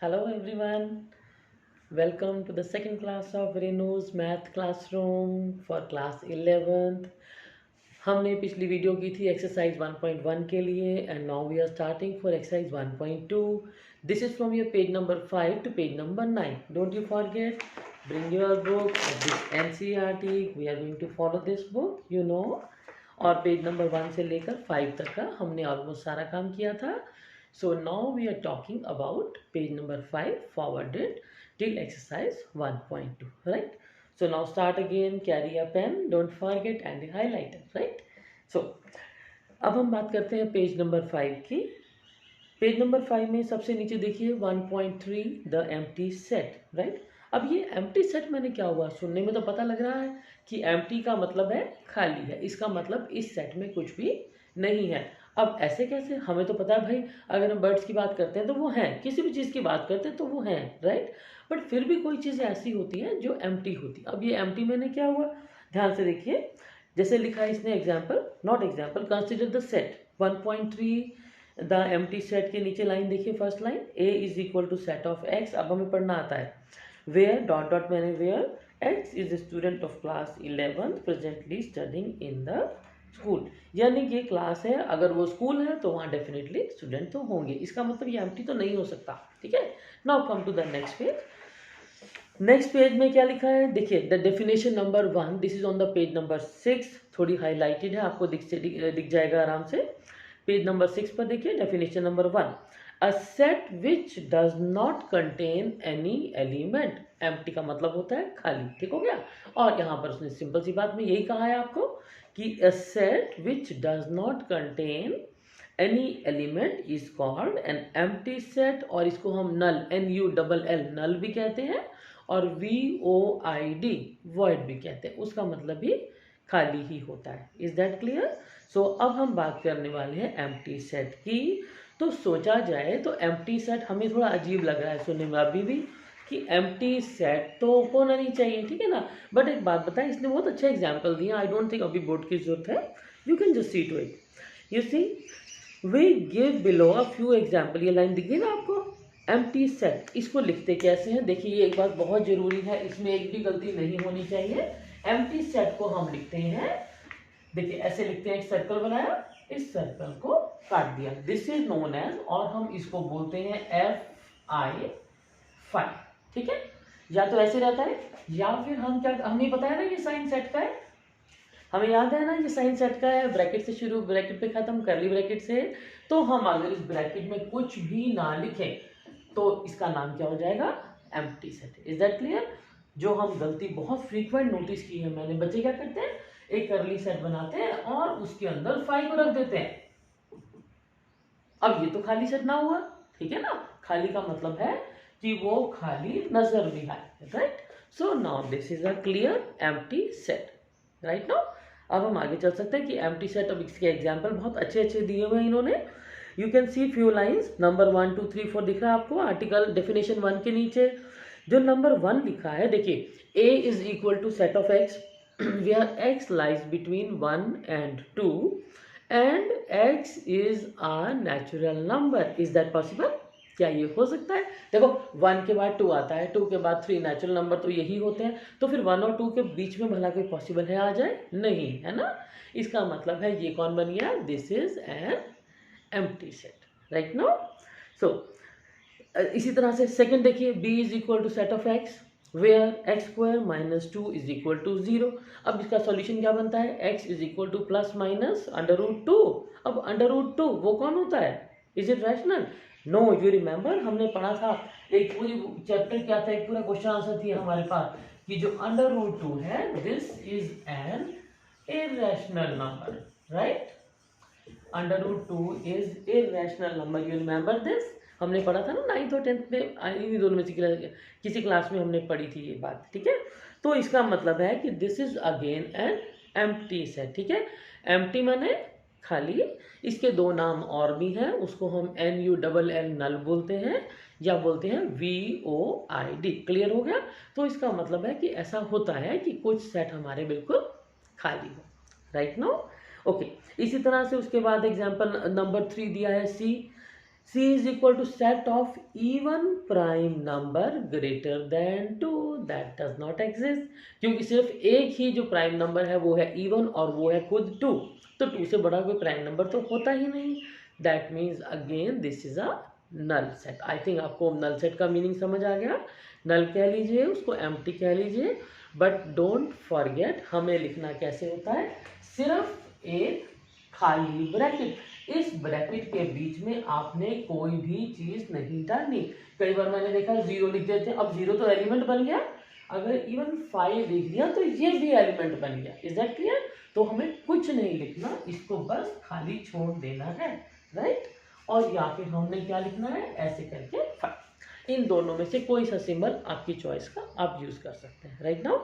Hello everyone, welcome to the second class of Renu's Math Classroom for class 11th. हमने पिछली video की थी exercise 1.1 के लिए and now we are starting for exercise 1.2. This is from your page number 5 to page number 9. Don't you forget, bring your book of this NCERT. We are going to follow this book, you know. और page number 1 से लेकर 5 तक का हमने almost सारा काम किया था. So now we are talking about page number 5 forwarded till exercise 1.2, right? So now start again, carry a pen, don't forget, and a highlighter, right? So अब हम बात करते हैं पेज नंबर 5 की. पेज नंबर 5 में सबसे नीचे देखिए 1.3 द एम्प्टी सेट, राइट? अब ये एम्प्टी सेट मैंने क्या हुआ, सुनने में तो पता लग रहा है कि एम्प्टी का मतलब है खाली है. इसका मतलब इस सेट में कुछ भी नहीं है. अब ऐसे कैसे, हमें तो पता है भाई, अगर हम बर्ड्स की बात करते हैं तो वो हैं, किसी भी चीज़ की बात करते हैं तो वो हैं, राइट? बट फिर भी कोई चीज़ ऐसी होती है जो एम्प्टी होती है. अब ये एम्प्टी मैंने क्या हुआ, ध्यान से देखिए. जैसे लिखा है इसने example, not example, consider the set 1.3 the empty set के नीचे लाइन देखिए, first line, A is equal to set of X. अब हमें पढ़ना आता है वेयर डॉट डॉट, मैंने where x is a student of class 11 presently studying in the school. यानी कि क्लास है, अगर वो स्कूल है तो वहाँ डेफिनेटली स्टूडेंट तो होंगे. इसका मतलब ये एम्प्टी तो नहीं हो सकता. ठीक है, now come to the next page. Next page में क्या लिखा है देखिए, the definition number 1, this is on the page number 6. थोड़ी हाईलाइटेड है, आपको दिख जाएगा आराम से. पेज नंबर 6 पर देखिए, definition number 1, a set which does not contain any element. Empty का मतलब होता है खाली. ठीक हो गया. और यहाँ पर उसने सिंपल सी बात में यही कहा है आपको कि a set which does not contain any element is called an empty set. और इसको हम null, NULL, null भी कहते हैं, और VOID, void भी कहते हैं. उसका मतलब भी खाली ही होता है. Is that clear? सो अब हम बात करने वाले हैं एम्प्टी सेट की. तो सोचा जाए तो एम्प्टी सेट हमें थोड़ा अजीब लग रहा है सुनने में अभी भी, कि एम्प्टी सेट तो होना नहीं चाहिए, ठीक है ना. बट एक बात बताएं, इसने बहुत अच्छा एग्जाम्पल दिया. आई डोंट थिंक अभी बोर्ड की जरूरत है. You can just see to it. You see, we give below a few example. ये लाइन दिखी ना आपको, एम्प्टी सेट. इसको लिखते कैसे हैं देखिए, ये एक बात बहुत जरूरी है, इसमें एक भी गलती नहीं होनी चाहिए. एम्प्टी सेट को हम लिखते हैं, देखिए ऐसे लिखते हैं. एक सर्कल बनाया, इस सर्कल को काट दिया, दिस इज नोन एज, और हम इसको बोलते हैं FI. ठीक है, या तो ऐसे रहता है, या फिर हम क्या, हमें पता है ना ये साइन सेट का है, हमें याद है ना ये साइन सेट का है. ब्रैकेट से शुरू, ब्रैकेट पे खत्म, करली ब्रैकेट से. तो हम अगर इस ब्रैकेट में कुछ भी ना लिखें तो इसका नाम क्या हो जाएगा, empty set. Is that clear? जो हम गलती बहुत फ्रीक्वेंट नोटिस की है मैंने, बच्चे क्या करते हैं, एक करली सेट बनाते हैं और उसके अंदर फाई को रख देते हैं. अब ये तो खाली सेट ना हुआ, ठीक है ना. खाली का मतलब है कि वो खाली नजर भी आए, right? So now this is a clear empty set, right. Now अब हम आगे चल सकते हैं कि एम्प्टी सेट. अब इसके एग्जांपल बहुत अच्छे अच्छे दिए हुए हैं इन्होंने. You can see few lines, number 1 2 3 4 दिख रहा है आपको आर्टिकल डेफिनेशन 1 के नीचे. जो नंबर 1 लिखा है देखिए, A is equal to set of x where x lies between 1 and 2 and x is a natural number. is that possible? क्या ये हो सकता है? देखो 1 के बाद 2 आता है, 2 के बाद 3, नेचुरल नंबर तो यही होते हैं. तो फिर 1 और 2 के बीच में भला कोई पॉसिबल है आ जाए? नहीं है ना. इसका मतलब है ये कौन बन गया, this is an empty set, right. No, so इसी तरह से सेकंड देखिए, b is equal to set of x where x square minus 2 is equal to 0. अब इसका सॉल्यूशन क्या बनता है, x is equal to plus minus under root 2. अब अंडर रूट 2 वो कौन होता है, is it rational? No, you remember हमने पढ़ा था, एक पूरी चैप्टर क्या था, एक पूरा क्वेश्चन आंसर थी हमारे पास, कि जो अंडर रूट 2 है this is an irrational number, right. Under root 2 is irrational number. You remember this, हमने पढ़ा था ना 9th और 10th में, इन्हीं दोनों में से किसी क्लास में हमने पढ़ी थी ये बात, ठीक है. तो इसका मतलब है कि this is again an empty set. ठीक है, एम्प्टी माने खाली. इसके दो नाम और भी हैं, उसको हम NULL नल बोलते हैं, या बोलते हैं VOID. क्लियर हो गया? तो इसका मतलब है कि ऐसा होता है कि कुछ सेट हमारे बिल्कुल खाली हो, राइट. No, okay. इसी तरह से उसके बाद एग्जाम्पल नंबर 3 दिया है, C C is equal to set of even prime number greater than 2, that does not exist, क्योंकि सिर्फ एक ही जो प्राइम नंबर है वो है even और वो है खुद 2, तो 2 से बड़ा कोई प्राइम नंबर तो होता ही नहीं। That means again this is a null set. I think आपको नल सेट का मीनिंग समझ आ गया। नल कह लीजिए उसको, एम्प्टी कह लीजिए, बट डोंट फॉरगेट हमें लिखना कैसे होता है, सिर्फ एक खाली ब्रैकेट, इस ब्रैकेट के बीच में आपने कोई भी चीज नहीं डालनी। कई बार मैंने देखा 0 लिख देते हैं, अब 0 तो एलिमेंट बन गया, अगर इवन 5 लिख दिया तो ये भी एलिमेंट बन गया। Is that clear? तो हमें कुछ नहीं लिखना, इसको बस खाली छोड़ देना है, राइट। और या फिर हमने क्या लिखना है, ऐसे करके 5। इन दोनों में से कोई सा सिंबल आपकी चॉइस का आप यूज कर सकते हैं, राइट नाउ।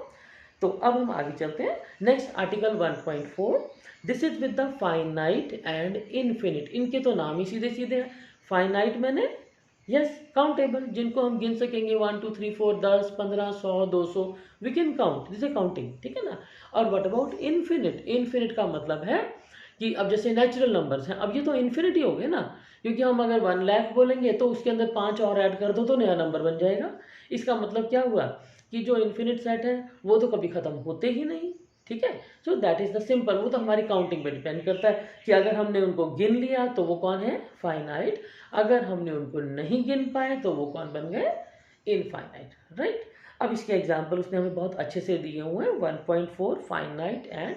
तो अब हम आगे चलते हैं। Next article 1.4, this is with the finite and infinite. इनके तो नाम ही सीधे सीधे हैं। फाइनाइट मैंने यस काउंटेबल, जिनको हम गिन सकेंगे 1 2 3 4 10 15 100 200, we can count, this is counting, ठीक है ना। और व्हाट अबाउट इन्फिनिट? इन्फिनिट का मतलब है कि अब जैसे नेचुरल नंबर्स हैं, अब ये तो इन्फिनिटी हो गए ना, क्योंकि हम अगर 1 लाख बोलेंगे तो उसके अंदर 5 और ऐड कर दो तो नया नंबर बन जाएगा। इसका मतलब क्या हुआ कि जो इन्फिनिट सेट है वो तो कभी खत्म होते ही नहीं, ठीक है। So that is the simple, वो तो हमारी काउंटिंग पे डिपेंड करता है कि अगर हमने उनको गिन लिया तो वो कौन है, फाइनाइट। अगर हमने उनको नहीं गिन पाए तो वो कौन बन गए, इनफाइनाइट, राइट। अब इसके एग्जाम्पल उसने हमें बहुत अच्छे से दिए हुए हैं। 1.4 finite and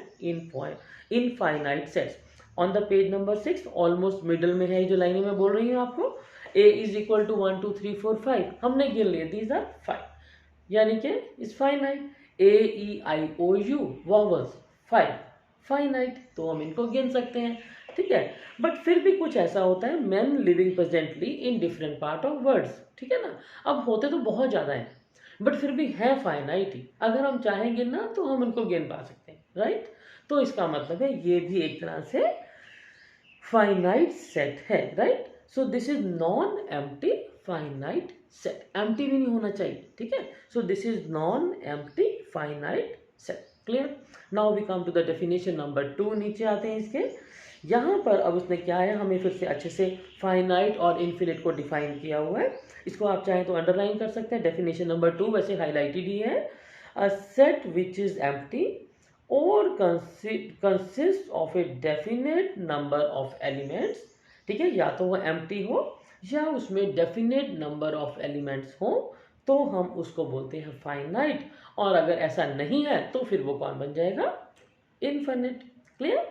infinite sets on the page number 6, almost middle में है जो लाइनें मैं बोल रही हूँ आपको। a इज इक्वल टू 1 2 3 4 5, हमने गिन लिए, दीज आर 5, यानी कि is finite. AEIOU vowels 5 finite, तो हम इनको गिन सकते हैं, ठीक है। बट फिर भी कुछ ऐसा होता है, man living presently in different part of words, ठीक है ना। अब होते तो बहुत ज़्यादा हैं बट फिर भी है फाइनाइट ही, अगर हम चाहेंगे ना तो हम उनको गिन पा सकते हैं, राइट। तो इसका मतलब है ये भी एक तरह से फाइनाइट सेट है, right. So this is non empty finite set, empty भी नहीं होना चाहिए, ठीक है। So this is non empty finite set, clear. Now we come to the definition number 2, नीचे आते हैं इसके। यहाँ पर अब उसने क्या है, हमें फिर से अच्छे से फाइनाइट और इन्फिनिट को डिफाइन किया हुआ है। इसको आप चाहें तो अंडरलाइन कर सकते हैं। डेफिनेशन नंबर 2 वैसे हाईलाइटेड ही है। A set which is empty or consists of a definite number of elements, ठीक है, या तो वो एम्प्टी हो या उसमें डेफिनेट नंबर ऑफ एलिमेंट्स हो तो हम उसको बोलते हैं फाइनाइट। और अगर ऐसा नहीं है तो फिर वो कौन बन जाएगा, इनफिनिट, क्लियर।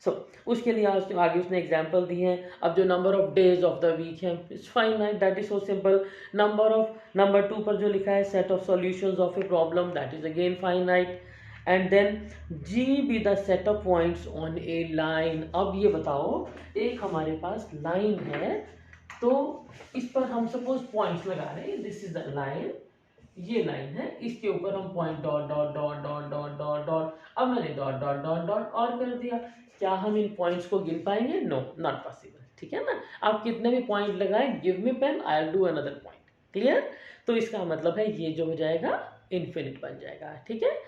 सो उसके लिए आगे उसने एग्जाम्पल दी है। अब जो number of days of the week है it's finite, that is so simple. Number 2 पर जो लिखा है set of solutions of a problem, that is again finite. And then G be the set of points on a line। अब ये बताओ, एक हमारे पास लाइन है तो इस पर हम सपोज पॉइंट्स लगा रहे हैं, दिस इज द लाइन, ये लाइन है, इसके ऊपर हम point dot dot dot dot dot dot dot, अब मैंने डॉट डॉट डॉट डॉट और कर दिया। क्या हम इन पॉइंट्स को गिन पाएंगे? नो, नॉट पॉसिबल, ठीक है ना। आप कितने भी पॉइंट लगाए, give me pen, I will do another point, clear. तो इसका मतलब है ये जो हो जाएगा इन्फिनिट बन जाएगा, ठीक है।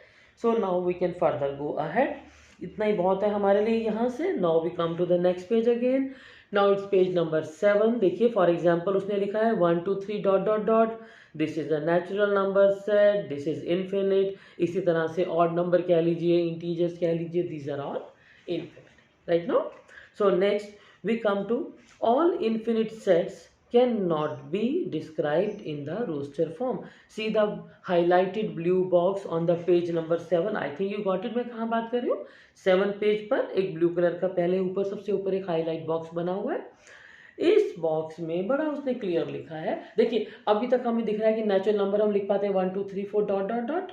So now we can further go ahead, इतना ही बहुत है हमारे लिए यहाँ से। Now we come to the next page again. Now it's page number 7। देखिए फॉर एग्जांपल उसने लिखा है 1 2 3 dot dot dot, this is a natural number set, this is infinite. इसी तरह से ऑड नंबर कह लीजिए, इंटीजर्स कह लीजिए, these are all infinite, right no. So next we come to all infinite sets cannot be described in the roster form. See the highlighted blue box on the page number 7. I think you got it. मैं कहाँ बात कर रही हूँ, 7 page पर एक blue colour का पहले ऊपर सबसे ऊपर एक हाईलाइट बॉक्स बना हुआ है। इस बॉक्स में बड़ा उसने क्लियर लिखा है। देखिए अभी तक हमें दिख रहा है कि नेचुरल नंबर हम लिख पाते हैं 1 2 3 4 डॉट डॉट डॉट,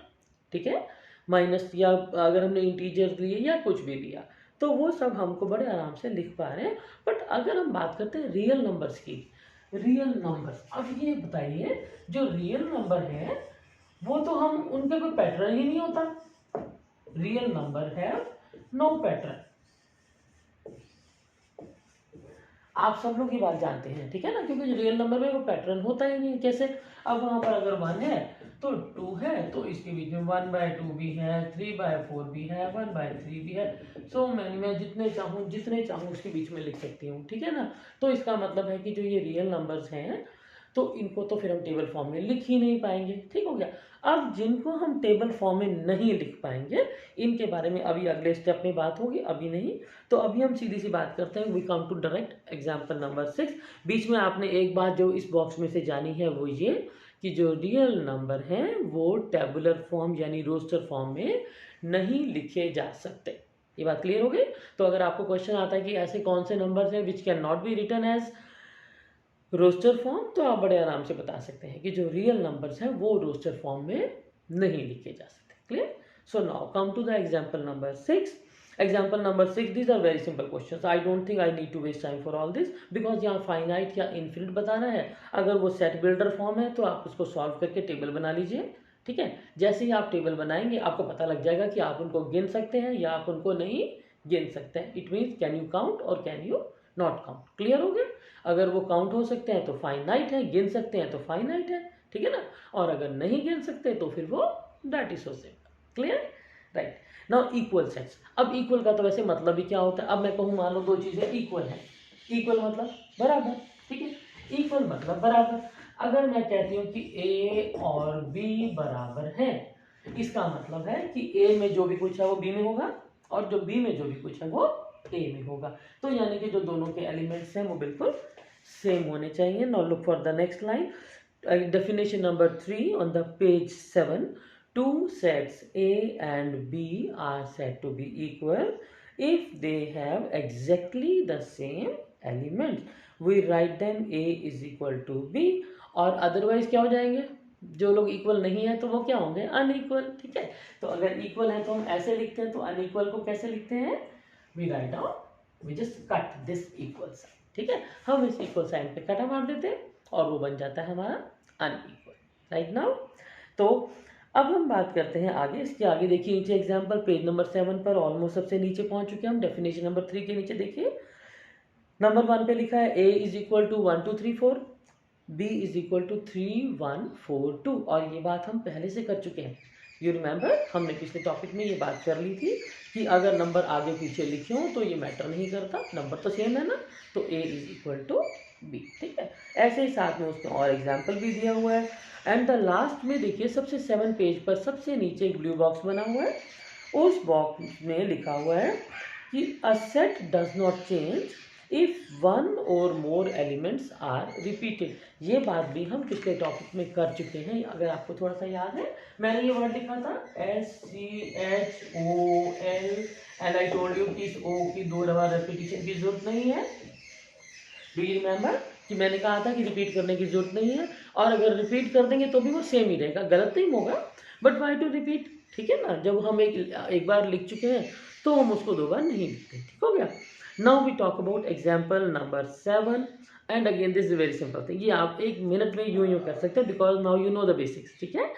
ठीक है, माइनस या अगर हमने इंटीजर लिए या कुछ भी लिया तो वो सब हमको बड़े आराम से लिख पा रहे हैं। बट अगर हम बात करते हैं रियल नंबर्स की, रियल नंबर, अब ये बताइए जो रियल नंबर है वो तो हम उनका कोई पैटर्न ही नहीं होता। रियल नंबर है नो पैटर्न। आप सब लोग ये बात जानते हैं, ठीक है ना, क्योंकि जो रियल नंबर में वो पैटर्न होता ही नहीं। कैसे, अब वहाँ पर अगर 1 है तो 2 है तो इसके बीच में 1/2 भी है, 3/4 भी है, 1/3 भी है। सो मैं जितने चाहूँ उसके बीच में लिख सकती हूँ, ठीक है ना। तो इसका मतलब है कि जो ये रियल नंबर्स हैं तो इनको तो फिर हम टेबल फॉर्म में लिख ही नहीं पाएंगे, ठीक हो गया। अब जिनको हम टेबल फॉर्म में नहीं लिख पाएंगे इनके बारे में अभी अगले स्टेप में बात होगी, अभी नहीं। तो अभी हम सीधी सी बात करते हैं, we come to direct example number 6। बीच में आपने एक बात जो इस बॉक्स में से जानी है वो ये कि जो रियल नंबर हैं वो टेबुलर फॉर्म यानी रोस्टर फॉर्म में नहीं लिखे जा सकते। ये बात क्लियर हो गई। तो अगर आपको क्वेश्चन आता है कि ऐसे कौन से नंबर्स हैं which can not be written as roster form, तो आप बड़े आराम से बता सकते हैं कि जो रियल नंबर्स हैं वो रोस्टर फॉर्म में नहीं लिखे जा सकते। Clear. So now come to the example number 6। Example number 6, these are very simple questions. I don't think I need to waste time for all this because यहाँ finite या infinite बताना है। अगर वो सेट बिल्डर फॉर्म है तो आप उसको सॉल्व करके टेबल बना लीजिए, ठीक है। जैसे ही आप टेबल बनाएंगे आपको पता लग जाएगा कि आप उनको गिन सकते हैं या आप उनको नहीं गिन सकते हैं। It means can you count और can you not count. Clear हो गया। अगर वो काउंट हो सकते हैं तो फाइनाइट है, गिन सकते हैं तो फाइनाइट है, ठीक है ना। और अगर नहीं गिन सकते तो फिर वो that is so simple. Clear, right. Now equal sets. अब इक्वल का तो वैसे मतलब ही क्या होता है। अब मैं कहूँ मान लो दो चीज़ें इक्वल हैं, इक्वल मतलब बराबर, ठीक है। इक्वल मतलब बराबर। अगर मैं कहती हूँ कि ए और बी बराबर हैं, इसका मतलब है कि ए में जो भी कुछ है वो बी में होगा और जो बी में जो भी कुछ है वो ए में होगा। तो यानी कि जो दोनों के एलिमेंट्स हैं वो बिल्कुल सेम होने चाहिए। Now look for the next line, definition number 3 on the page 7. Two sets A and B are said to be equal if they have exactly the same elements. We write them A is equal to B, और otherwise क्या हो जाएंगे, जो लोग equal नहीं है तो वो क्या होंगे, अनइक्वल, ठीक है। तो अगर इक्वल है तो हम ऐसे लिखते हैं, तो अनइक्वल को कैसे लिखते हैं, we write down, we just cut this equal sign, ठीक है। हम इस इक्वल साइन पे कटा मार देते हैं और वो बन जाता है हमारा अनइक्वल, राइट नाउ। तो अब हम बात करते हैं आगे। इसके आगे देखिए नीचे एग्जांपल पेज नंबर 7 पर ऑलमोस्ट सबसे नीचे पहुंच चुके हैं हम। डेफिनेशन नंबर 3 के नीचे देखिए नंबर 1 पे लिखा है a is equal to 1 2 3 4, b is equal to 3 1 4 2, और ये बात हम पहले से कर चुके हैं। यू रिमेंबर, हमने पिछले टॉपिक में ये बात कर ली थी कि अगर नंबर आगे पीछे लिखे हो तो ये मैटर नहीं करता, नंबर तो सेम है ना। तो a is equal to b, ठीक है। ऐसे ही साथ में उसमें और एग्जाम्पल भी दिया हुआ है। एंड द लास्ट में देखिए सबसे 7 पेज पर सबसे नीचे एक ब्लू बॉक्स बना हुआ है, उस बॉक्स में लिखा हुआ है कि a set does not change if one और मोर एलिमेंट्स आर रिपीटेड। ये बात भी हम पिछले टॉपिक में कर चुके हैं, अगर आपको थोड़ा सा याद है। मैंने ये वर्ड लिखा था SCHOL and I told you कि इस O की 2 दफा रेपिटेशन की जरूरत नहीं है। डू यू रिमेंबर कि मैंने कहा था कि रिपीट करने की जरूरत नहीं है, और अगर रिपीट कर देंगे तो भी वो सेम ही रहेगा, गलत नहीं होगा, बट वाई टू रिपीट, ठीक है ना। जब हम एक बार लिख चुके हैं तो हम उसको 2 बार नहीं लिखते, ठीक हो गया। Now we talk about example number 7 and again this is very simple thing. ये आप 1 मिनट में यूं कर सकते हैं because now you know the basics, ठीक है।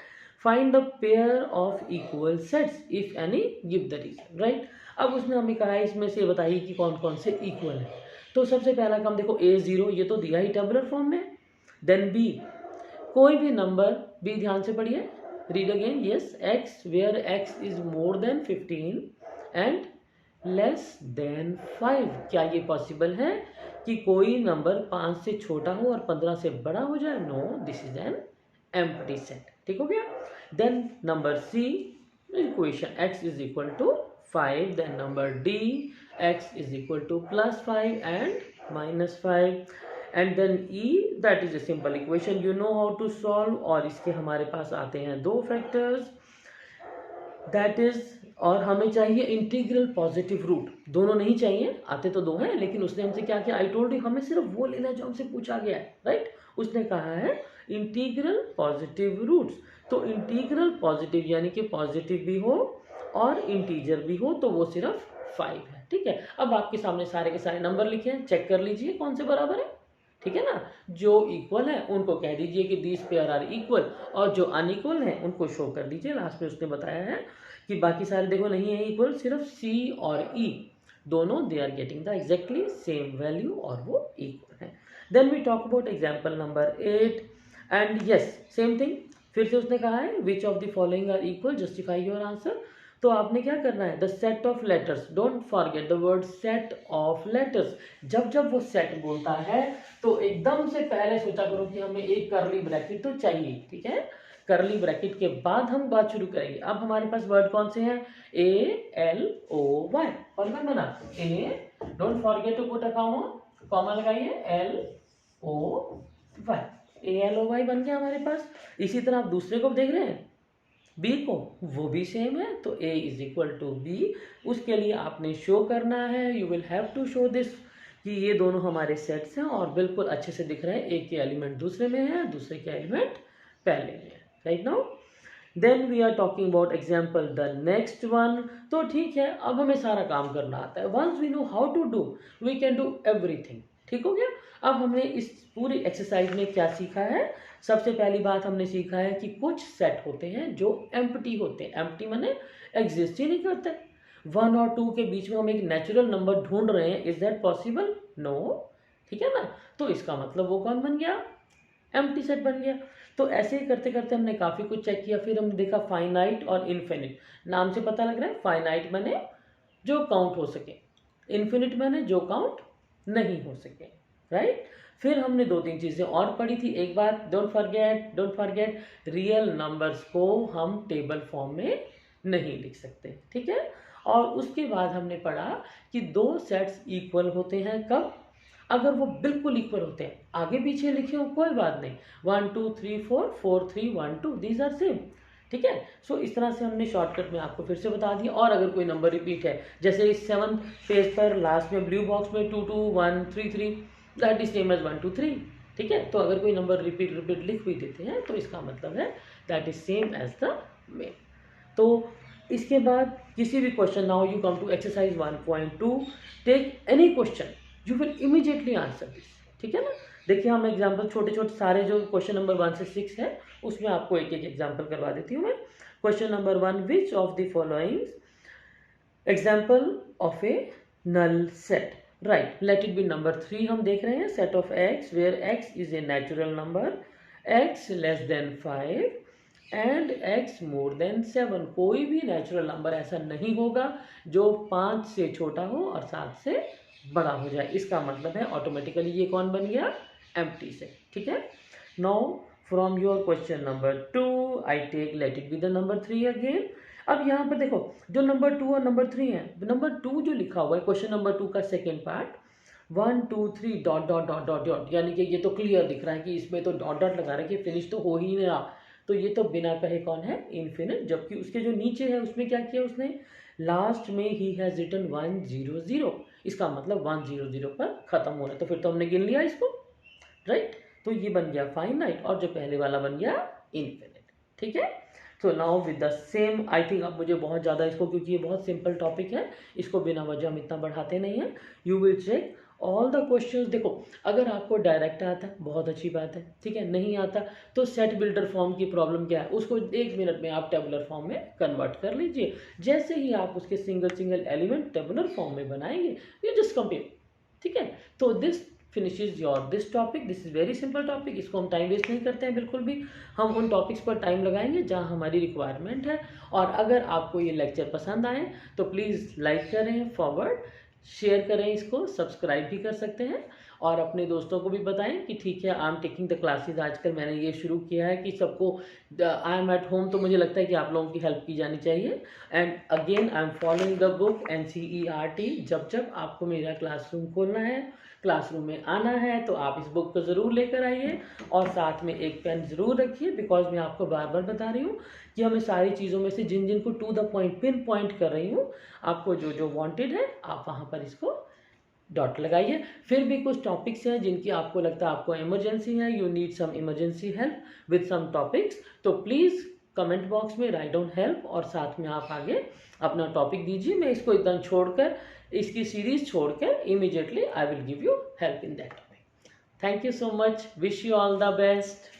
Find the pair of equal sets if any give the reason, right. अब उसने हमें कहा है इसमें से बताइए कि कौन कौन से इक्वल है। तो सबसे पहला काम देखो A0, ये तो दिया ही टेबुलर फॉर्म में। देन B, कोई भी नंबर, B ध्यान से पढ़िए, read again, yes, x where x is more than 15 and less than 5। क्या ये पॉसिबल है कि कोई नंबर 5 से छोटा हो और 15 से बड़ा हो जाए? No, this is an empty set, ठीक हो गया। Then number C equation x is equal to 5, then number D x is equal to plus 5 and minus 5, and then E, that is a simple equation, you know how to solve। और इसके हमारे पास आते हैं 2 factors, that is, और हमें चाहिए integral positive root. दोनों नहीं चाहिए, आते तो 2 हैं, लेकिन उसने हमसे क्या किया, आई टोल्ड यू, हमें सिर्फ वो लेना है जो हमसे पूछा गया है, राइट। उसने कहा है इंटीग्रल पॉजिटिव रूट्स। तो इंटीग्रल पॉजिटिव यानी कि पॉजिटिव भी हो और इंटीजर भी हो, तो वो सिर्फ 5 है, ठीक है। अब आपके सामने सारे के सारे नंबर लिखे हैं, चेक कर लीजिए कौन से बराबर है, ठीक है ना। जो इक्वल है उनको कह दीजिए कि दीज पेयर आर इक्वल, और जो अनइक्वल है उनको शो कर दीजिए। लास्ट में उसने बताया है कि बाकी सारे देखो नहीं है इक्वल, सिर्फ C और E। दोनों they are getting the exactly same value और वो इक्वल है। Then we talk about example number 8 and yes same thing, फिर से उसने कहा है which of the following are equal, justify your answer. तो आपने क्या करना है, the set of letters, don't forget the word set of letters. जब जब वो सेट बोलता है तो एकदम से पहले सोचा करो कि हमें एक करली ब्रैकेट तो चाहिए, ठीक है। करली ब्रैकेट के बाद हम बात शुरू करेंगे। अब हमारे पास वर्ड कौन से हैं, ALOY, और मैं बना ए, don't forget to put a comma लगाइए, LOY, ALOY बन गया हमारे पास। इसी तरह आप दूसरे को देख रहे हैं, बी को, वो भी सेम है, तो A is equal to B. उसके लिए आपने शो करना है, you will have to show this कि ये दोनों हमारे सेट्स हैं और बिल्कुल अच्छे से दिख रहे हैं, एक के एलिमेंट दूसरे में है, दूसरे के एलिमेंट पहले में है, right now. Then we are talking about example the next one. तो ठीक है, अब हमें सारा काम करना आता है, once we know how to do we can do everything, ठीक हो गया। अब हमने इस पूरी एक्सरसाइज में क्या सीखा है, सबसे पहली बात हमने सीखा है कि कुछ सेट होते हैं जो एम्प्टी होते हैं, एम्प्टी माने एग्जिस्ट ही नहीं करते। 1 और 2 के बीच में हम एक नेचुरल नंबर ढूंढ रहे हैं, इज दैट पॉसिबल, नो, ठीक है ना। तो इसका मतलब वो कौन बन गया, एम्प्टी सेट बन गया। तो ऐसे ही करते करते हमने काफ़ी कुछ चेक किया, फिर हमने देखा फाइनाइट और इन्फिनिट। नाम से पता लग रहा है, फाइनाइट माने जो काउंट हो सके, इन्फिनिट माने जो काउंट नहीं हो सके, राइट। फिर हमने 2-3 चीज़ें और पढ़ी थी। एक बात, डोंट फॉरगेट रियल नंबर्स को हम टेबल फॉर्म में नहीं लिख सकते, ठीक है। और उसके बाद हमने पढ़ा कि 2 सेट्स इक्वल होते हैं कब, अगर वो बिल्कुल इक्वल होते हैं, आगे पीछे लिखे हो कोई बात नहीं, 1 2 3 4 4 3 1 2 दीज आर सेम, ठीक है। सो इस तरह से हमने शॉर्टकट में आपको फिर से बता दिया। और अगर कोई नंबर रिपीट है, जैसे इस 7th पेज पर लास्ट में ब्लू बॉक्स में 2 2 1 3 3, दैट इज सेम एज 1 2 3, ठीक है। तो अगर कोई नंबर रिपीट लिख भी देते हैं तो इसका मतलब है that is same as the main. तो इसके बाद किसी भी question, now you come to exercise 1.2, take any question, you will immediately answer this, ठीक है ना। देखिए हम एग्जाम्पल छोटे छोटे सारे जो क्वेश्चन नंबर 1 से 6 है उसमें आपको एक एक एग्जाम्पल करवा देती हूँ मैं। Question number 1, which of the following example of a null set, right, let it be number 3 हम देख रहे हैं, set of x where x is a natural number, x less than 5 and x more than 7। कोई भी natural number ऐसा नहीं होगा जो 5 से छोटा हो और 7 से बड़ा हो जाए। इसका मतलब है ऑटोमेटिकली ये कौन बन गया, एम्प्टी से, ठीक है। Now from your question number 2 I take let it be the number 3 again. अब यहाँ पर देखो जो नंबर 2 और नंबर 3 है, नंबर 2 जो लिखा हुआ है क्वेश्चन नंबर 2 का second part, 1 2 3 dot dot dot dot dot, यानी कि ये तो क्लियर दिख रहा है कि इसमें तो डॉट डॉट लगा रहा है कि फिनिश तो हो ही नहीं रहा, तो ये तो बिना कहे कौन है, इन्फिनिट। जबकि उसके जो नीचे है उसमें क्या किया उसने, लास्ट में ही हैज रिटन 1 0 0, इसका मतलब 1 0 0 पर खत्म हो रहा है, तो फिर तो हमने गिन लिया इसको, राइट। तो ये बन गया फाइनाइट और जो पहले वाला बन गया इन्फिनिट, ठीक है। तो now with the same, I think अब मुझे बहुत ज़्यादा इसको, क्योंकि ये बहुत सिंपल टॉपिक है, इसको बिना वजह हम इतना बढ़ाते नहीं हैं। You will check all the questions. देखो अगर आपको डायरेक्ट आता है बहुत अच्छी बात है, ठीक है, नहीं आता तो सेट बिल्डर फॉर्म की प्रॉब्लम क्या है, उसको 1 मिनट में आप टेबुलर फॉर्म में कन्वर्ट कर लीजिए। जैसे ही आप उसके सिंगल एलिमेंट टेबुलर फॉर्म में बनाएंगे, यू जस्ट कंपेयर, ठीक है। तो this finishes your this topic, this is very simple topic, इसको हम टाइम वेस्ट नहीं करते हैं बिल्कुल भी, हम उन टॉपिक्स पर टाइम लगाएंगे जहाँ हमारी रिक्वायरमेंट है। और अगर आपको ये लेक्चर पसंद आए तो प्लीज़ लाइक करें, फॉरवर्ड शेयर करें, इसको सब्सक्राइब भी कर सकते हैं और अपने दोस्तों को भी बताएं कि ठीक है I am taking the classes. आजकल मैंने ये शुरू किया है कि सबको, आई एम एट होम, तो मुझे लगता है कि आप लोगों की हेल्प की जानी चाहिए। And again I am following the book NCERT। जब जब आपको मेरा क्लासरूम खोलना है, क्लासरूम में आना है, तो आप इस बुक को ज़रूर लेकर आइए और साथ में एक पेन ज़रूर रखिए, बिकॉज मैं आपको बार बार बता रही हूँ कि हमें सारी चीज़ों में से जिन जिन को to the point pinpoint कर रही हूँ, आपको जो जो वांटेड है आप वहाँ पर इसको डॉट लगाइए। फिर भी कुछ टॉपिक्स हैं जिनकी आपको लगता है आपको इमरजेंसी है, you need some emergency help with some topics, तो प्लीज़ कमेंट बॉक्स में राइट डाउन हेल्प और साथ में आप आगे अपना टॉपिक दीजिए। मैं इसको एकदम छोड़कर, इसकी सीरीज छोड़कर immediately I will give you help in that topic. Thank you so much, wish you all the best.